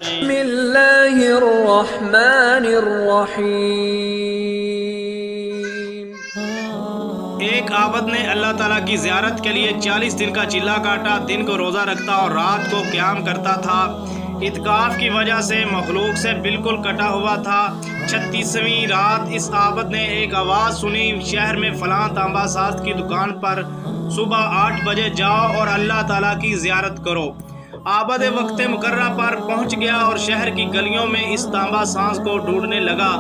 بسم اللہ الرحمن الرحیم۔ ایک عابد نے اللہ تعالیٰ کی زیارت کے لیے 40 دن کا چلہ کاٹا، دن کو روزہ رکھتا اور رات کو قیام کرتا تھا۔ اعتکاف کی وجہ سے مخلوق سے بالکل کٹا ہوا تھا۔ 36ویں رات اس عابد نے ایک آواز سنی، شہر میں فلاں تانبا ساز کی دکان پر صبح 8 بجے جاؤ اور اللہ تعالیٰ کی زیارت کرو۔ عابد وقت مقررہ پر پہنچ گیا اور شہر کی گلیوں میں اس تانبا ساز کو ڈھونڈنے لگا۔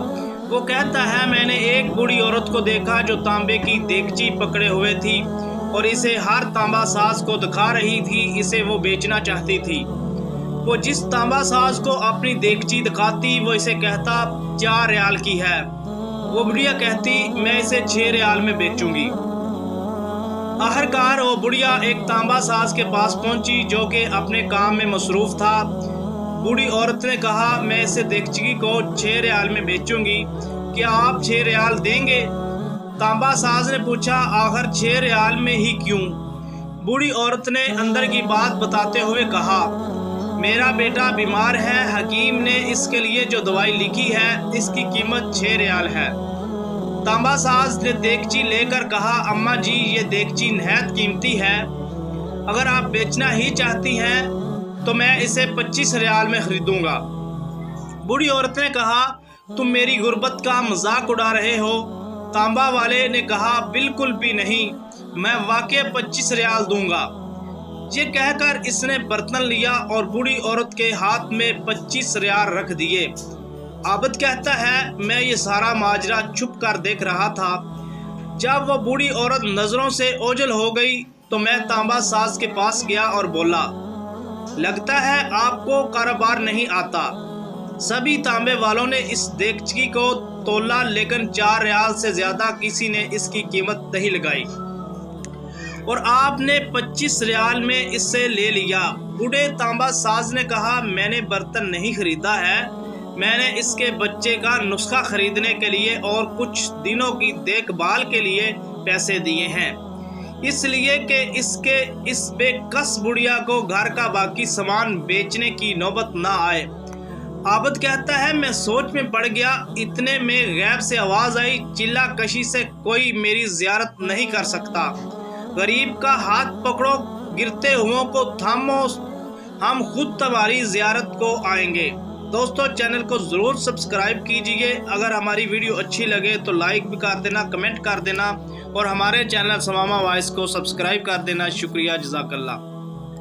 وہ کہتا ہے میں نے ایک بوڑھی عورت کو دیکھا جو تانبے کی دیگچی پکڑے ہوئے تھی اور اسے ہر تانبا ساز کو دکھا رہی تھی، اسے وہ بیچنا چاہتی تھی۔ وہ جس تانبا ساز کو اپنی دیگچی دکھاتی وہ اسے کہتا 4 ریال کی ہے۔ وہ بڑھیا کہتی میں اسے 6 ریال میں بیچوں گی۔ آخرکار وہ بڑھیا ایک تانبا ساز کے پاس پہنچی جو کہ اپنے کام میں مصروف تھا۔ بوڑھی عورت نے کہا میں اسے دیگچی کو 6 ریال میں بیچوں گی، کیا آپ 6 ریال دیں گے؟ تانبا ساز نے پوچھا آخر 6 ریال میں ہی کیوں؟ بوڑھی عورت نے اندر کی بات بتاتے ہوئے کہا میرا بیٹا بیمار ہے، حکیم نے اس کے لیے جو دوائی لکھی ہے اس کی قیمت 6 ریال ہے۔ تانبا ساز نے دیگچی لے کر کہا اماں جی یہ دیگچی نہایت قیمتی ہے، اگر آپ بیچنا ہی چاہتی ہیں تو میں اسے 25 ریال میں خریدوں گا۔ بوڑھی عورت نے کہا تم میری غربت کا مذاق اڑا رہے ہو؟ تانبا والے نے کہا بالکل بھی نہیں، میں واقعی 25 ریال دوں گا۔ یہ کہہ کر اس نے برتن لیا اور بوڑھی عورت کے ہاتھ میں 25 ریال رکھ دیے۔ عابد کہتا ہے میں یہ سارا ماجرا چھپ کر دیکھ رہا تھا۔ جب وہ بوڑھی عورت نظروں سے اوجھل ہو گئی تو میں تانبا ساز کے پاس گیا اور بولا لگتا ہے آپ کو کاروبار نہیں آتا۔ سبھی تانبے والوں نے اس دیگچی کو تولا لیکن 4 ریال سے زیادہ کسی نے اس کی قیمت نہیں لگائی اور آپ نے 25 ریال میں اس سے لے لیا۔ بوڑھے تانبا ساز نے کہا میں نے برتن نہیں خریدا ہے، میں نے اس کے بچے کا نسخہ خریدنے کے لیے اور کچھ دنوں کی دیکھ بھال کے لیے پیسے دیے ہیں، اس لیے کہ اس بے کس بڑھیا کو گھر کا باقی سامان بیچنے کی نوبت نہ آئے۔ عابد کہتا ہے میں سوچ میں پڑ گیا، اتنے میں غیب سے آواز آئی چلہ کشی سے کوئی میری زیارت نہیں کر سکتا، غریب کا ہاتھ پکڑو، گرتے ہوئوں کو تھامو، ہم خود تمہاری زیارت کو آئیں گے۔ دوستو چینل کو ضرور سبسکرائب کیجئے، اگر ہماری ویڈیو اچھی لگے تو لائک بھی کر دینا، کمنٹ کر دینا اور ہمارے چینل سماما وائس کو سبسکرائب کر دینا۔ شکریہ، جزاک اللہ۔